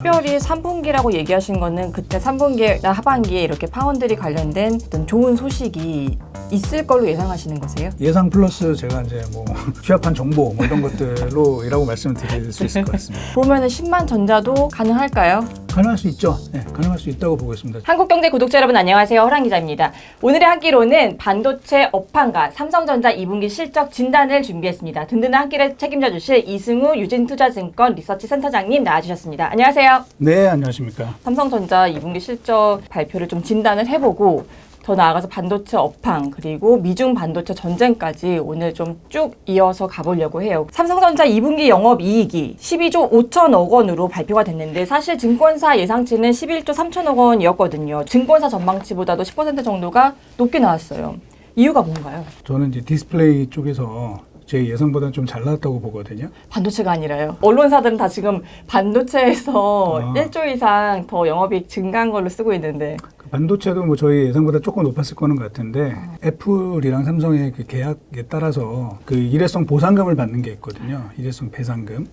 특별히 3분기라고 얘기하신 거는 그때 3분기나 하반기에 이렇게 파원들이 관련된 어떤 좋은 소식이 있을 걸로 예상하시는 거세요? 예상 플러스 제가 이제 뭐 취합한 정보 뭐 이런 것들로 이라고 말씀을 드릴 수 있을 것 같습니다. 그러면은 10만 전자도 가능할까요? 가능할 수 있죠. 네, 가능할 수 있다고 보고 있습니다. 한국경제 구독자 여러분 안녕하세요. 허랑 기자입니다. 오늘의 한 끼로는 반도체 업황과 삼성전자 2분기 실적 진단을 준비했습니다. 든든한 한 끼를 책임져 주실 이승우 유진투자증권 리서치센터장님 나와주셨습니다. 안녕하세요. 네, 안녕하십니까. 삼성전자 2분기 실적 발표를 좀 진단을 해보고 더 나아가서 반도체 업황 그리고 미중 반도체 전쟁까지 오늘 좀 쭉 이어서 가보려고 해요. 삼성전자 2분기 영업이익이 12조 5천억 원으로 발표가 됐는데 사실 증권사 예상치는 11조 3천억 원이었거든요. 증권사 전망치보다도 10% 정도가 높게 나왔어요. 이유가 뭔가요? 저는 이제 디스플레이 쪽에서 제 예상보다는 좀 잘 나왔다고 보거든요. 반도체가 아니라요. 언론사들은 다 지금 반도체에서 1조 이상 더 영업이익 증가한 걸로 쓰고 있는데 반도체도 뭐 저희 예상보다 조금 높았을 거는 같은데 애플이랑 삼성의 그 계약에 따라서 그 일회성 보상금을 받는 게 있거든요. 일회성 배상금.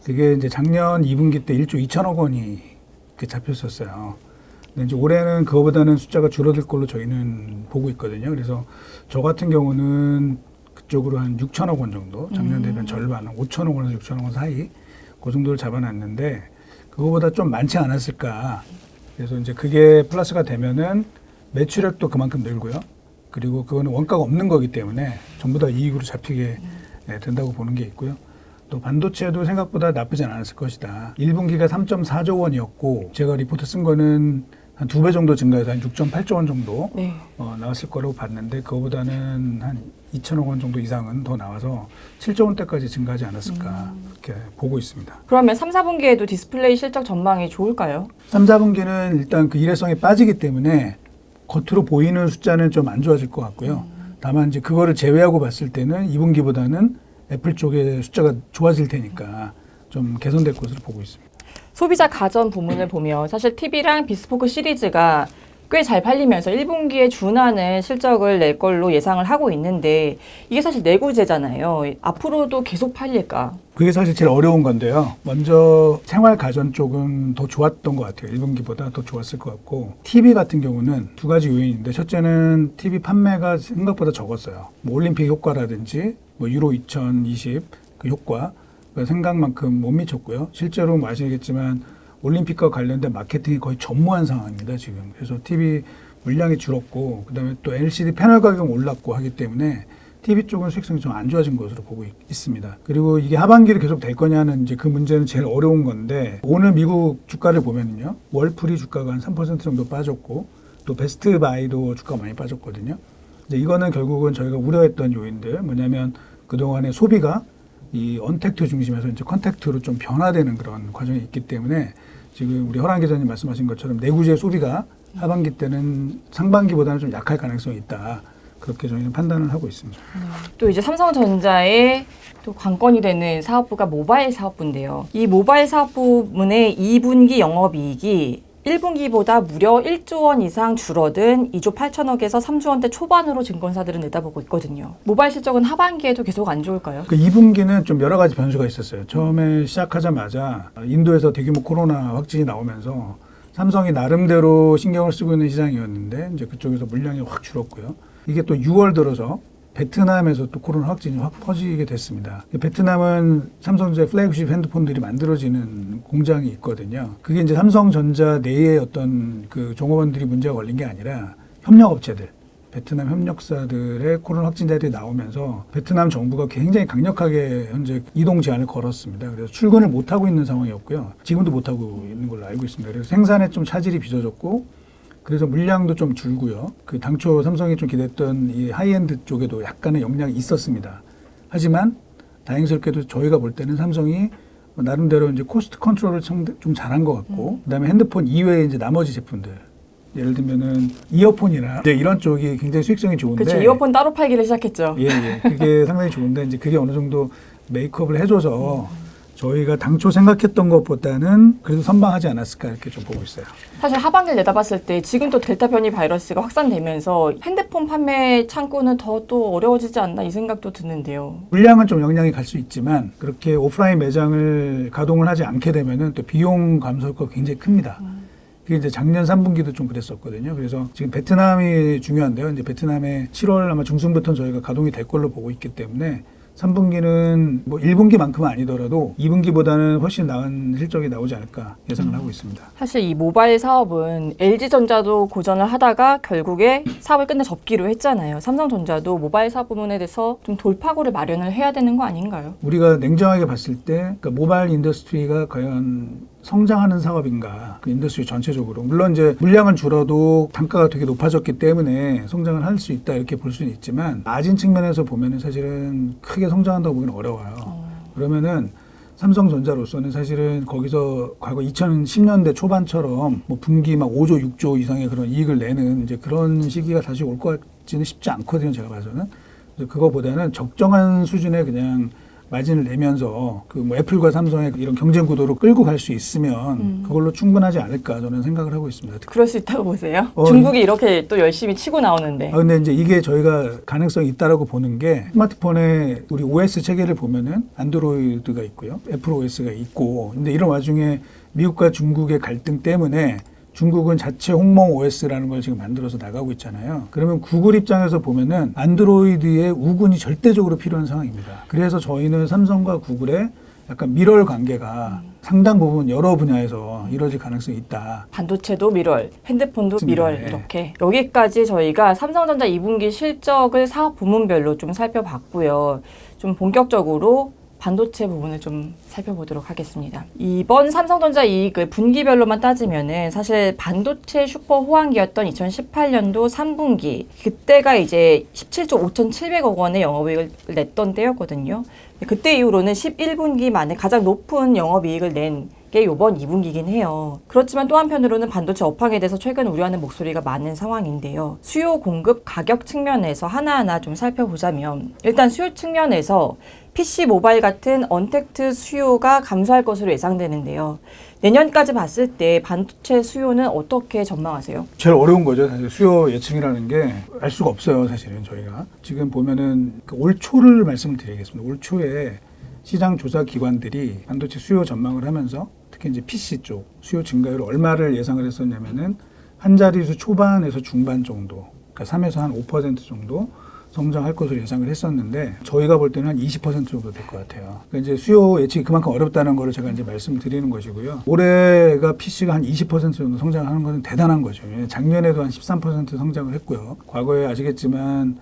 그게 이제 작년 2분기 때 1조 2천억 원이 그 잡혔었어요. 근데 이제 올해는 그거보다는 숫자가 줄어들 걸로 저희는 보고 있거든요. 그래서 저 같은 경우는 그쪽으로 한 6천억 원 정도, 작년 대비한 절반, 5천억 원에서 6천억 원 사이 그 정도를 잡아놨는데 그거보다 좀 많지 않았을까. 그래서 이제 그게 플러스가 되면은 매출액도 그만큼 늘고요. 그리고 그거는 원가가 없는 거기 때문에 전부 다 이익으로 잡히게 된다고 보는 게 있고요. 또 반도체도 생각보다 나쁘진 않았을 것이다. 1분기가 3.4조 원이었고 제가 리포트 쓴 거는 한 2배 정도 증가해서 한 6.8조 원 정도 나왔을 거라고 봤는데 그거보다는 한 2천억 원 정도 이상은 더 나와서 7조 원대까지 증가하지 않았을까 그렇게 보고 있습니다. 그러면 3, 4분기에도 디스플레이 실적 전망이 좋을까요? 3, 4분기는 일단 그 일회성이 빠지기 때문에 겉으로 보이는 숫자는 좀 안 좋아질 것 같고요. 다만 이제 그거를 제외하고 봤을 때는 2분기보다는 애플 쪽의 숫자가 좋아질 테니까 좀 개선될 것으로 보고 있습니다. 소비자 가전 부문을 보면 사실 TV랑 비스포크 시리즈가 꽤 잘 팔리면서 1분기에 준하는 실적을 낼 걸로 예상을 하고 있는데 이게 사실 내구재잖아요. 앞으로도 계속 팔릴까? 그게 사실 제일 어려운 건데요. 먼저 생활 가전 쪽은 더 좋았던 것 같아요. 1분기보다 더 좋았을 것 같고 TV 같은 경우는 두 가지 요인인데 첫째는 TV 판매가 생각보다 적었어요. 뭐 올림픽 효과라든지 뭐 유로 2020 그 효과 생각만큼 못 미쳤고요. 실제로 뭐 아시겠지만 올림픽과 관련된 마케팅이 거의 전무한 상황입니다. 지금. 그래서 TV 물량이 줄었고 그다음에 또 LCD 패널 가격이 올랐고 하기 때문에 TV 쪽은 수익성이 좀 안 좋아진 것으로 보고 있습니다. 그리고 이게 하반기로 계속 될 거냐는 이제 그 문제는 제일 어려운 건데 오늘 미국 주가를 보면은요. 월풀이 주가가 한 3% 정도 빠졌고 또 베스트 바이도 주가가 많이 빠졌거든요. 이제 이거는 결국은 저희가 우려했던 요인들 뭐냐면 그동안의 소비가 이 언택트 중심에서 이제 컨택트로 좀 변화되는 그런 과정이 있기 때문에 지금 우리 허랑 기자님 말씀하신 것처럼 내구재 소비가 하반기 때는 상반기보다는 좀 약할 가능성이 있다. 그렇게 저희는 판단을 하고 있습니다. 또 이제 삼성전자의 또 관건이 되는 사업부가 모바일 사업부인데요. 이 모바일 사업부문의 2분기 영업이익이 1분기보다 무려 1조 원 이상 줄어든 2조 8천억에서 3조 원대 초반으로 증권사들은 내다보고 있거든요. 모바일 실적은 하반기에도 계속 안 좋을까요? 그 2분기는 좀 여러 가지 변수가 있었어요. 처음에 시작하자마자 인도에서 대규모 코로나 확진이 나오면서 삼성이 나름대로 신경을 쓰고 있는 시장이었는데 이제 그쪽에서 물량이 확 줄었고요. 이게 또 6월 들어서 베트남에서 또 코로나 확진이 확 퍼지게 됐습니다. 베트남은 삼성전자의 플래그십 핸드폰들이 만들어지는 공장이 있거든요. 그게 이제 삼성전자 내의 어떤 그 종업원들이 문제가 걸린 게 아니라 협력업체들, 베트남 협력사들의 코로나 확진자들이 나오면서 베트남 정부가 굉장히 강력하게 현재 이동 제한을 걸었습니다. 그래서 출근을 못하고 있는 상황이었고요. 지금도 못하고 있는 걸로 알고 있습니다. 그래서 생산에 좀 차질이 빚어졌고 그래서 물량도 좀 줄고요. 그 당초 삼성이 좀 기대했던 이 하이엔드 쪽에도 약간의 역량이 있었습니다. 하지만 다행스럽게도 저희가 볼 때는 삼성이 나름대로 이제 코스트 컨트롤을 좀 잘한 것 같고, 그다음에 핸드폰 이외에 이제 나머지 제품들. 예를 들면은 이어폰이나 이런 쪽이 굉장히 수익성이 좋은데. 그렇죠. 이어폰 따로 팔기를 시작했죠. 예. 그게 상당히 좋은데 이제 그게 어느 정도 메이크업을 해줘서 저희가 당초 생각했던 것보다는 그래도 선방하지 않았을까 이렇게 좀 보고 있어요. 사실 하반기를 내다봤을 때 지금 또 델타 변이 바이러스가 확산되면서 핸드폰 판매 창구는 더 또 어려워지지 않나 이 생각도 드는데요. 물량은 좀 영향이 갈 수 있지만 그렇게 오프라인 매장을 가동을 하지 않게 되면은 또 비용 감소 효과가 굉장히 큽니다. 그게 이제 작년 3분기도 좀 그랬었거든요. 그래서 지금 베트남이 중요한데요. 이제 베트남에 7월 아마 중순부터 저희가 가동이 될 걸로 보고 있기 때문에 3분기는 뭐 1분기만큼은 아니더라도 2분기보다는 훨씬 나은 실적이 나오지 않을까 예상을 하고 있습니다. 사실 이 모바일 사업은 LG전자도 고전을 하다가 결국에 사업을 끝내 접기로 했잖아요. 삼성전자도 모바일 사업 부문에 대해서 좀 돌파구를 마련을 해야 되는 거 아닌가요? 우리가 냉정하게 봤을 때 그러니까 모바일 인더스트리가 과연 성장하는 사업인가, 그 인더스트리 전체적으로. 물론 이제 물량은 줄어도 단가가 되게 높아졌기 때문에 성장을 할 수 있다 이렇게 볼 수는 있지만 마진 측면에서 보면은 사실은 크게 성장한다고 보기는 어려워요. 그러면은 삼성전자로서는 사실은 거기서 과거 2010년대 초반처럼 뭐 분기 막 5조, 6조 이상의 그런 이익을 내는 이제 그런 시기가 다시 올 것 같지는 쉽지 않거든요, 제가 봐서는. 그래서 그거보다는 적정한 수준의 그냥 마진을 내면서 그 뭐 애플과 삼성의 이런 경쟁 구도로 끌고 갈 수 있으면 그걸로 충분하지 않을까 저는 생각을 하고 있습니다. 그럴 수 있다고 보세요? 중국이 이렇게 또 열심히 치고 나오는데. 근데 이제 이게 저희가 가능성이 있다라고 보는 게 스마트폰에 우리 OS 체계를 보면은 안드로이드가 있고요. 애플 OS가 있고. 근데 이런 와중에 미국과 중국의 갈등 때문에 중국은 자체 홍몽 OS라는 걸 지금 만들어서 나가고 있잖아요. 그러면 구글 입장에서 보면은 안드로이드의 우군이 절대적으로 필요한 상황입니다. 그래서 저희는 삼성과 구글의 약간 밀월 관계가 상당 부분 여러 분야에서 이루어질 가능성이 있다. 반도체도 밀월, 핸드폰도 맞습니다. 밀월 네. 이렇게. 여기까지 저희가 삼성전자 2분기 실적을 사업 부문별로 좀 살펴봤고요. 좀 본격적으로 반도체 부분을 좀 살펴보도록 하겠습니다. 이번 삼성전자 이익을 분기별로만 따지면은 사실 반도체 슈퍼 호황기였던 2018년도 3분기 그때가 이제 17조 5,700억 원의 영업이익을 냈던 때였거든요. 그때 이후로는 11분기 만에 가장 높은 영업이익을 낸 게 이번 2분기긴 해요. 그렇지만 또 한편으로는 반도체 업황에 대해서 최근 우려하는 목소리가 많은 상황인데요. 수요, 공급, 가격 측면에서 하나하나 좀 살펴보자면 일단 수요 측면에서 PC, 모바일 같은 언택트 수요가 감소할 것으로 예상되는데요. 내년까지 봤을 때 반도체 수요는 어떻게 전망하세요? 제일 어려운 거죠. 사실 수요 예측이라는 게 알 수가 없어요. 사실은 저희가. 지금 보면은 올 초를 말씀을 드리겠습니다. 올 초에 시장 조사 기관들이 반도체 수요 전망을 하면서 특히 이제 PC 쪽 수요 증가율 얼마를 예상을 했었냐면은 한 자릿수 초반에서 중반 정도, 그러니까 3에서 한 5% 정도 성장할 것으로 예상을 했었는데 저희가 볼 때는 한 20% 정도 될 것 같아요. 그러니까 이제 수요 예측이 그만큼 어렵다는 거를 제가 이제 말씀드리는 것이고요. 올해가 PC가 한 20% 정도 성장하는 것은 대단한 거죠. 작년에도 한 13% 성장을 했고요. 과거에 아시겠지만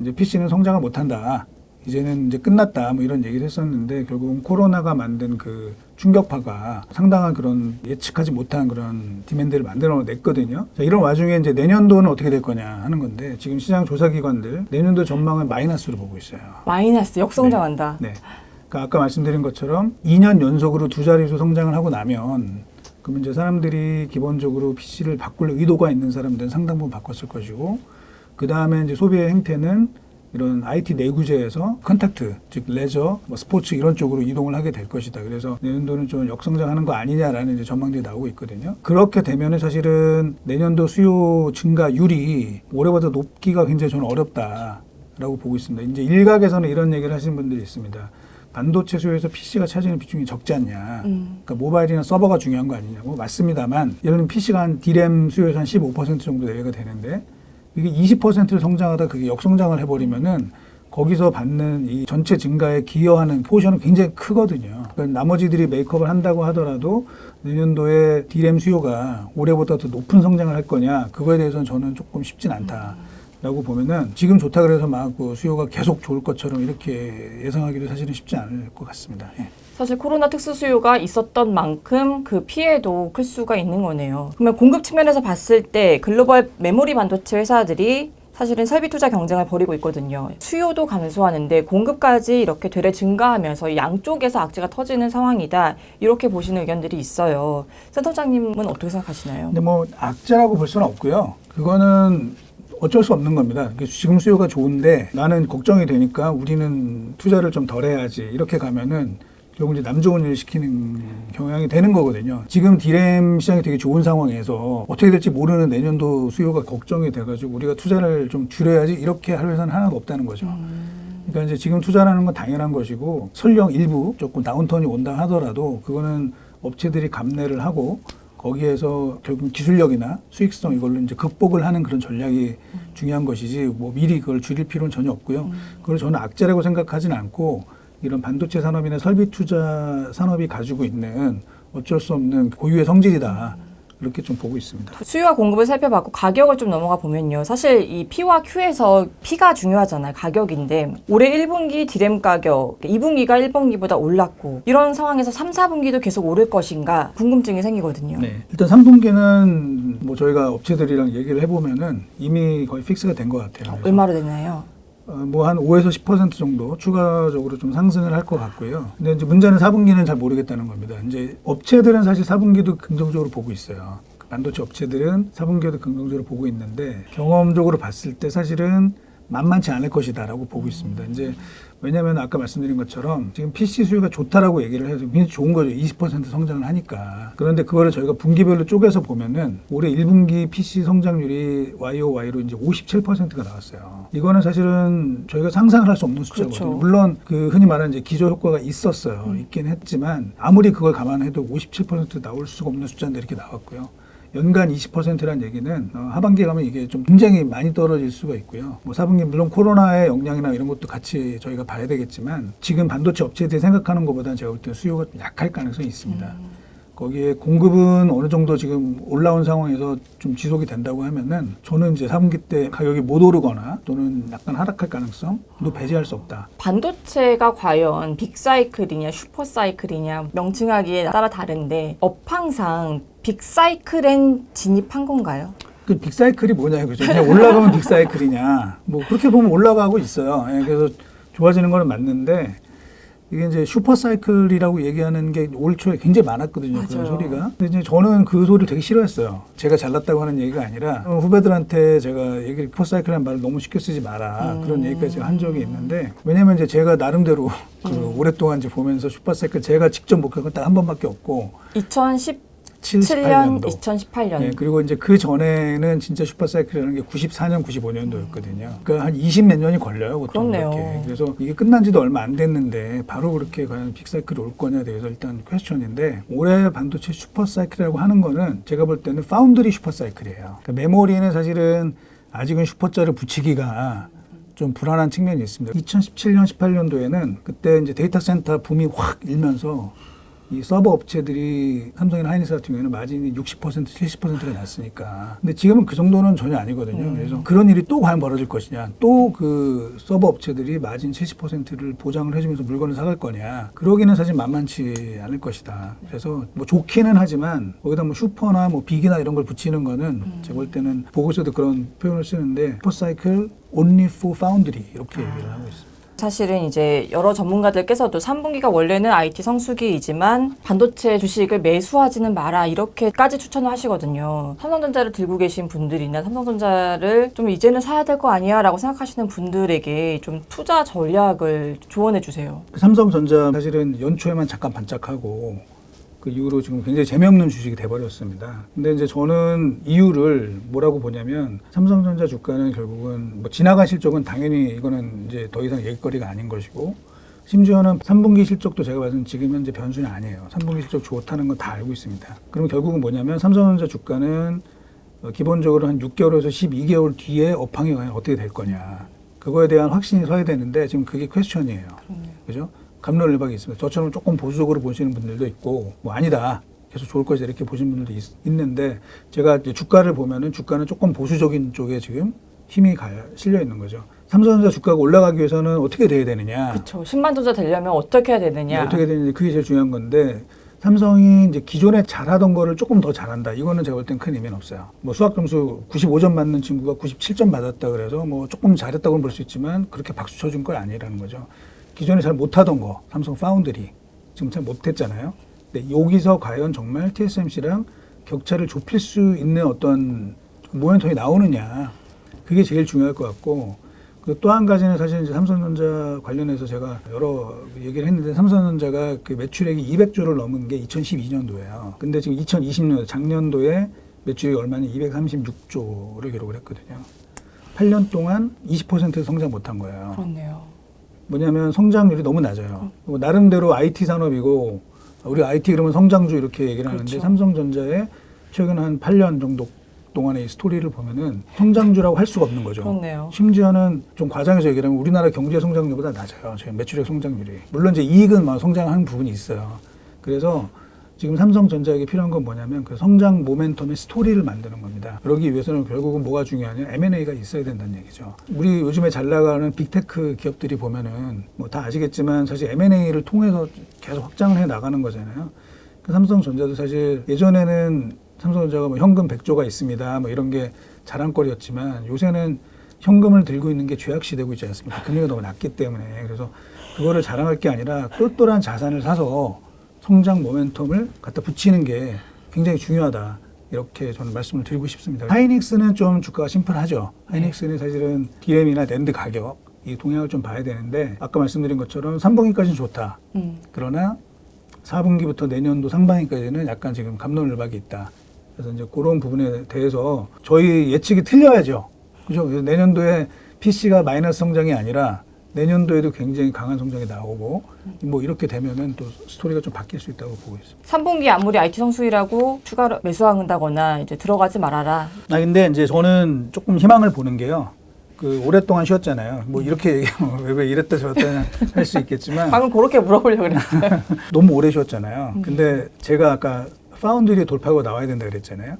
이제 PC는 성장을 못한다. 이제는 이제 끝났다 뭐 이런 얘기를 했었는데 결국은 코로나가 만든 그 충격파가 상당한 그런 예측하지 못한 그런 디맨드를 만들어냈거든요. 자, 이런 와중에 이제 내년도는 어떻게 될 거냐 하는 건데 지금 시장 조사기관들 내년도 전망은 마이너스로 보고 있어요. 마이너스 역성장한다. 네. 그러니까 아까 말씀드린 것처럼 2년 연속으로 두 자릿수 성장을 하고 나면 그러면 이제 사람들이 기본적으로 PC를 바꿀 의도가 있는 사람들은 상당 부분 바꿨을 것이고 그 다음에 이제 소비의 행태는 이런 IT 내구재에서 컨택트, 즉 레저, 뭐 스포츠 이런 쪽으로 이동을 하게 될 것이다. 그래서 내년도는 좀 역성장하는 거 아니냐라는 이제 전망들이 나오고 있거든요. 그렇게 되면은 사실은 내년도 수요 증가율이 올해보다 높기가 굉장히 저는 어렵다라고 보고 있습니다. 이제 일각에서는 이런 얘기를 하시는 분들이 있습니다. 반도체 수요에서 PC가 차지하는 비중이 적지 않냐. 그러니까 모바일이나 서버가 중요한 거 아니냐고. 맞습니다만 예를 들면 PC가 한 D램 수요에서 한 15% 정도 내외가 되는데 이게 20%를 성장하다 그게 역성장을 해버리면은 거기서 받는 이 전체 증가에 기여하는 포션은 굉장히 크거든요. 그러니까 나머지들이 메이크업을 한다고 하더라도 내년도에 D램 수요가 올해보다 더 높은 성장을 할 거냐 그거에 대해서는 저는 조금 쉽진 않다라고 보면은 지금 좋다 그래서 막 그 수요가 계속 좋을 것처럼 이렇게 예상하기도 사실은 쉽지 않을 것 같습니다. 예. 사실 코로나 특수 수요가 있었던 만큼 그 피해도 클 수가 있는 거네요. 그러면 공급 측면에서 봤을 때 글로벌 메모리 반도체 회사들이 사실은 설비 투자 경쟁을 벌이고 있거든요. 수요도 감소하는데 공급까지 이렇게 되레 증가하면서 양쪽에서 악재가 터지는 상황이다. 이렇게 보시는 의견들이 있어요. 센터장님은 어떻게 생각하시나요? 근데 뭐 악재라고 볼 수는 없고요. 그거는 어쩔 수 없는 겁니다. 지금 수요가 좋은데 나는 걱정이 되니까 우리는 투자를 좀 덜 해야지. 이렇게 가면은 결국 이제 남 좋은 일 시키는 경향이 되는 거거든요. 지금 디램 시장이 되게 좋은 상황에서 어떻게 될지 모르는 내년도 수요가 걱정이 돼가지고 우리가 투자를 좀 줄여야지 이렇게 할 회사는 하나도 없다는 거죠. 그러니까 이제 지금 투자라는 건 당연한 것이고 설령 일부 조금 다운턴이 온다 하더라도 그거는 업체들이 감내를 하고 거기에서 결국 기술력이나 수익성 이걸로 이제 극복을 하는 그런 전략이 중요한 것이지 뭐 미리 그걸 줄일 필요는 전혀 없고요. 그걸 저는 악재라고 생각하지는 않고 이런 반도체 산업이나 설비 투자 산업이 가지고 있는 어쩔 수 없는 고유의 성질이다. 이렇게 좀 보고 있습니다. 수요와 공급을 살펴봤고 가격을 좀 넘어가 보면요. 사실 이 P와 Q에서 P가 중요하잖아요. 가격인데 올해 1분기 디램 가격 2분기가 1분기보다 올랐고 이런 상황에서 3, 4분기도 계속 오를 것인가 궁금증이 생기거든요. 네. 일단 3분기는 뭐 저희가 업체들이랑 얘기를 해보면은 이미 거의 픽스가 된 것 같아요. 얼마로 됐나요? 뭐 한 5에서 10% 정도 추가적으로 좀 상승을 할 것 같고요. 근데 이제 문제는 4분기는 잘 모르겠다는 겁니다. 이제 업체들은 사실 4분기도 긍정적으로 보고 있어요. 반도체 업체들은 4분기도 긍정적으로 보고 있는데 경험적으로 봤을 때 사실은 만만치 않을 것이다라고 보고 있습니다. 이제 왜냐하면 아까 말씀드린 것처럼 지금 PC 수요가 좋다라고 얘기를 해서 굉장히 좋은 거죠. 20% 성장을 하니까. 그런데 그거를 저희가 분기별로 쪼개서 보면은 올해 1분기 PC 성장률이 YOY로 이제 57%가 나왔어요. 이거는 사실은 저희가 상상을 할 수 없는 숫자거든요. 그렇죠. 물론 그 흔히 말하는 이제 기저 효과가 있었어요. 있긴 했지만 아무리 그걸 감안해도 57% 나올 수가 없는 숫자인데 이렇게 나왔고요. 연간 20%란 얘기는 하반기에 가면 이게 좀 굉장히 많이 떨어질 수가 있고요. 뭐 4분기 물론 코로나의 영향이나 이런 것도 같이 저희가 봐야 되겠지만 지금 반도체 업체들이 생각하는 것보다는 제가 볼 때 수요가 약할 가능성이 있습니다. 거기에 공급은 어느 정도 지금 올라온 상황에서 좀 지속이 된다고 하면은 저는 이제 4분기 때 가격이 못 오르거나 또는 약간 하락할 가능성도 배제할 수 없다. 반도체가 과연 빅사이클이냐 슈퍼사이클이냐 명칭하기에 따라 다른데 업황상 빅사이클엔 진입한 건가요? 그 빅사이클이 뭐냐 그죠? 그냥 올라가면 빅사이클이냐? 뭐 그렇게 보면 올라가고 있어요. 예, 그래서 좋아지는 거는 맞는데 이게 이제 슈퍼사이클이라고 얘기하는 게 올 초에 굉장히 많았거든요. 맞아요. 그런 소리가. 근데 이제 저는 그 소리를 되게 싫어했어요. 제가 잘났다고 하는 얘기가 아니라 후배들한테 제가 얘기를 슈퍼사이클이라는 말을 너무 쉽게 쓰지 마라. 그런 얘기까지 제가 한 적이 있는데 왜냐면 이제 제가 나름대로 그 오랫동안 이제 보면서 슈퍼사이클 제가 직접 목격한 딱 한 번밖에 없고 2017년, 2018년. 네, 그리고 이제 그 전에는 진짜 슈퍼사이클이라는 게 94년, 95년도였거든요. 그러니까 한 20몇 년이 걸려요, 보통. 그렇네요. 그렇게. 그래서 이게 끝난 지도 얼마 안 됐는데 바로 그렇게 과연 빅사이클이 올 거냐에 대해서 일단 퀘스천인데 올해 반도체 슈퍼사이클이라고 하는 거는 제가 볼 때는 파운드리 슈퍼사이클이에요. 그러니까 메모리는 사실은 아직은 슈퍼자를 붙이기가 좀 불안한 측면이 있습니다. 2017년, 18년도에는 그때 이제 데이터 센터 붐이 확 일면서 이 서버 업체들이 삼성이나 하이닉스 같은 경우에는 마진이 60%, 70%가 났으니까. 근데 지금은 그 정도는 전혀 아니거든요. 그래서 그런 일이 또 과연 벌어질 것이냐. 또 그 서버 업체들이 마진 70%를 보장을 해주면서 물건을 사갈 거냐. 그러기는 사실 만만치 않을 것이다. 그래서 뭐 좋기는 하지만 거기다 뭐 슈퍼나 뭐 빅이나 이런 걸 붙이는 거는 제가 볼 때는 보고서도 그런 표현을 쓰는데 슈퍼사이클 only for foundry 이렇게 얘기를 하고 있습니다. 사실은 이제 여러 전문가들께서도 3분기가 원래는 IT 성수기이지만 반도체 주식을 매수하지는 마라 이렇게까지 추천을 하시거든요. 삼성전자를 들고 계신 분들이나 삼성전자를 좀 이제는 사야 될 거 아니야 라고 생각하시는 분들에게 좀 투자 전략을 조언해 주세요. 삼성전자 사실은 연초에만 잠깐 반짝하고 그 이후로 지금 굉장히 재미없는 주식이 돼버렸습니다. 근데 이제 저는 이유를 뭐라고 보냐면 삼성전자 주가는 결국은 뭐 지나간 실적은 당연히 이거는 이제 더 이상 얘기거리가 아닌 것이고 심지어는 3분기 실적도 제가 봐서는 지금 현재 변수는 아니에요. 3분기 실적 좋다는 건 다 알고 있습니다. 그럼 결국은 뭐냐면 삼성전자 주가는 기본적으로 한 6개월에서 12개월 뒤에 업황이 과연 어떻게 될 거냐. 그거에 대한 확신이 서야 되는데 지금 그게 퀘스천이에요. 그죠? 갑론을박이 있습니다. 저처럼 조금 보수적으로 보시는 분들도 있고 뭐 아니다. 계속 좋을 것이다 이렇게 보시는 분들도 있는데 제가 이제 주가를 보면은 주가는 조금 보수적인 쪽에 지금 힘이 실려 있는 거죠. 삼성전자 주가가 올라가기 위해서는 어떻게 돼야 되느냐. 그렇죠. 10만 전자 되려면 어떻게 해야 되느냐. 네, 어떻게 되는지 그게 제일 중요한 건데 삼성이 이제 기존에 잘하던 거를 조금 더 잘한다. 이거는 제가 볼 땐 큰 의미는 없어요. 뭐 수학 점수 95점 맞는 친구가 97점 받았다 그래서 뭐 조금 잘했다고는 볼 수 있지만 그렇게 박수 쳐준 건 아니라는 거죠. 기존에 잘 못하던 거, 삼성 파운드리 지금 잘 못했잖아요. 근데 여기서 과연 정말 TSMC랑 격차를 좁힐 수 있는 어떤 모멘텀이 나오느냐, 그게 제일 중요할 것 같고, 또 한 가지는 사실 이제 삼성전자 관련해서 제가 여러 얘기를 했는데 삼성전자가 그 매출액이 200조를 넘은 게 2012년도예요. 근데 지금 2020년 작년도에 매출이 얼마냐 236조를 기록을 했거든요. 8년 동안 20% 성장 못한 거예요. 그렇네요. 뭐냐면 성장률이 너무 낮아요. 나름대로 IT 산업이고 우리 IT 그러면 성장주 이렇게 얘기를 하는데 그렇죠. 삼성전자의 최근 한 8년 정도 동안의 이 스토리를 보면은 성장주라고 할 수가 없는 거죠. 그렇네요. 심지어는 좀 과장해서 얘기하면 우리나라 경제 성장률보다 낮아요. 지금 매출액 성장률이. 물론 이제 이익은 막 성장하는 부분이 있어요. 그래서 지금 삼성전자에게 필요한 건 뭐냐면 그 성장 모멘텀의 스토리를 만드는 겁니다. 그러기 위해서는 결국은 뭐가 중요하냐? M&A가 있어야 된다는 얘기죠. 우리 요즘에 잘 나가는 빅테크 기업들이 보면은 뭐 다 아시겠지만 사실 M&A를 통해서 계속 확장을 해 나가는 거잖아요. 그 삼성전자도 사실 예전에는 삼성전자가 뭐 현금 100조가 있습니다. 뭐 이런 게 자랑거리였지만 요새는 현금을 들고 있는 게 죄악시되고 있지 않습니까? 금리가 너무 낮기 때문에. 그래서 그거를 자랑할 게 아니라 똘똘한 자산을 사서 성장 모멘텀을 갖다 붙이는 게 굉장히 중요하다. 이렇게 저는 말씀을 드리고 싶습니다. 하이닉스는 좀 주가가 심플하죠. 하이닉스는 사실은 DRAM이나 낸드 가격 이 동향을 좀 봐야 되는데 아까 말씀드린 것처럼 3분기까지는 좋다. 그러나 4분기부터 내년도 상반기까지는 약간 지금 갑론을박이 있다. 그래서 이제 그런 부분에 대해서 저희 예측이 틀려야죠. 그죠? 그래서 내년도에 PC가 마이너스 성장이 아니라 내년도에도 굉장히 강한 성장이 나오고 뭐 이렇게 되면은 또 스토리가 좀 바뀔 수 있다고 보고 있습니다. 3분기 아무리 IT 성수기라고 추가로 매수한다거나 이제 들어가지 말아라. 근데 이제 저는 조금 희망을 보는 게요. 그 오랫동안 쉬었잖아요. 뭐 이렇게 얘기하면 왜 이랬다 저랬다 할 수 있겠지만 방금 그렇게 물어보려고 그랬어요. 너무 오래 쉬었잖아요. 근데 제가 아까 파운드리 돌파하고 나와야 된다 그랬잖아요.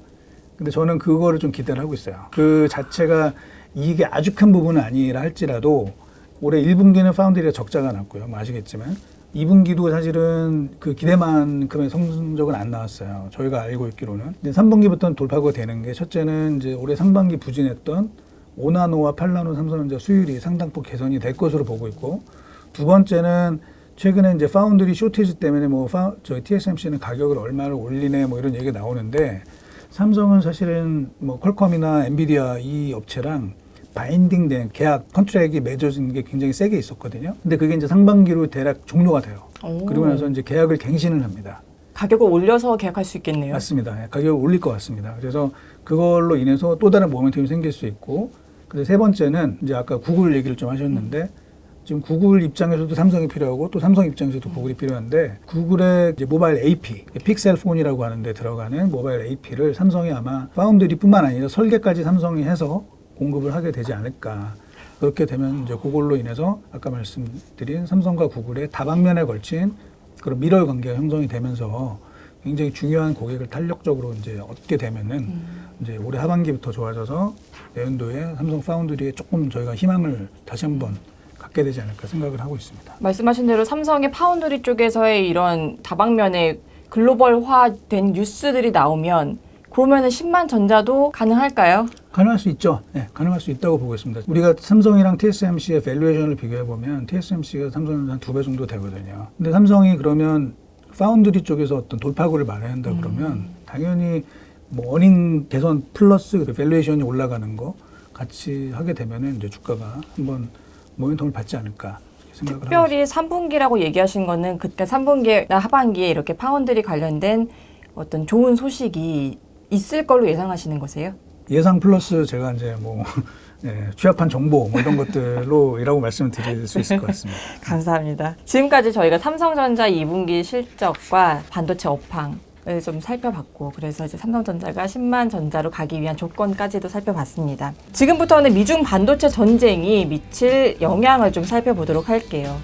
근데 저는 그거를 좀 기대를 하고 있어요. 그 자체가 이게 아주 큰 부분은 아니라 할지라도 올해 1분기는 파운드리가 적자가 났고요. 뭐 아시겠지만 2분기도 사실은 그 기대만큼의 성적은 안 나왔어요. 저희가 알고 있기로는. 근데 3분기부터는 돌파가 되는 게 첫째는 이제 올해 상반기 부진했던 5나노와 8나노 삼성전자 수율이 상당폭 개선이 될 것으로 보고 있고 두 번째는 최근에 이제 파운드리 쇼티지 때문에 뭐 저희 TSMC는 가격을 얼마를 올리네 뭐 이런 얘기가 나오는데 삼성은 사실은 뭐 퀄컴이나 엔비디아 이 업체랑 바인딩된 계약 컨트랙이 맺어진 게 굉장히 세게 있었거든요. 근데 그게 이제 상반기로 대략 종료가 돼요. 그리고 나서 이제 계약을 갱신을 합니다. 가격을 올려서 계약할 수 있겠네요. 맞습니다. 가격을 올릴 것 같습니다. 그래서 그걸로 인해서 또 다른 모멘텀이 생길 수 있고, 근데 세 번째는 이제 아까 구글 얘기를 좀 하셨는데 지금 구글 입장에서도 삼성이 필요하고 또 삼성 입장에서도 구글이 필요한데 구글의 이제 모바일 AP, 픽셀 폰이라고 하는데 들어가는 모바일 AP를 삼성이 아마 파운드리뿐만 아니라 설계까지 삼성이 해서 공급을 하게 되지 않을까. 그렇게 되면 이제 그걸로 인해서 아까 말씀드린 삼성과 구글의 다방면에 걸친 그런 미러 관계가 형성이 되면서 굉장히 중요한 고객을 탄력적으로 이제 얻게 되면은 이제 올해 하반기부터 좋아져서 내년도에 삼성 파운드리에 조금 저희가 희망을 다시 한번 갖게 되지 않을까 생각을 하고 있습니다. 말씀하신 대로 삼성의 파운드리 쪽에서의 이런 다방면의 글로벌화된 뉴스들이 나오면 그러면은 10만 전자도 가능할까요? 가능할 수 있죠. 네, 가능할 수 있다고 보고 있습니다. 우리가 삼성이랑 TSMC의 밸류에이션을 비교해 보면 TSMC가 삼성은 한 2배 정도 되거든요. 근데 삼성이 그러면 파운드리 쪽에서 어떤 돌파구를 마련한다 그러면 당연히 뭐 어닝 개선 플러스 그 밸류에이션이 올라가는 거 같이 하게 되면은 이제 주가가 한번 모멘텀을 받지 않을까 생각을 하고 특별히 3분기라고 얘기하신 거는 그때 3분기나 하반기에 이렇게 파운드리 관련된 어떤 좋은 소식이 있을 걸로 예상하시는 거세요? 예상 플러스 제가 이제 뭐 취합한 정보 뭐 이런 것들로이라고 말씀을 드릴 수 있을 것 같습니다. 감사합니다. 지금까지 저희가 삼성전자 2분기 실적과 반도체 업황을 좀 살펴봤고 그래서 이제 삼성전자가 10만 전자로 가기 위한 조건까지도 살펴봤습니다. 지금부터는 미중 반도체 전쟁이 미칠 영향을 좀 살펴보도록 할게요.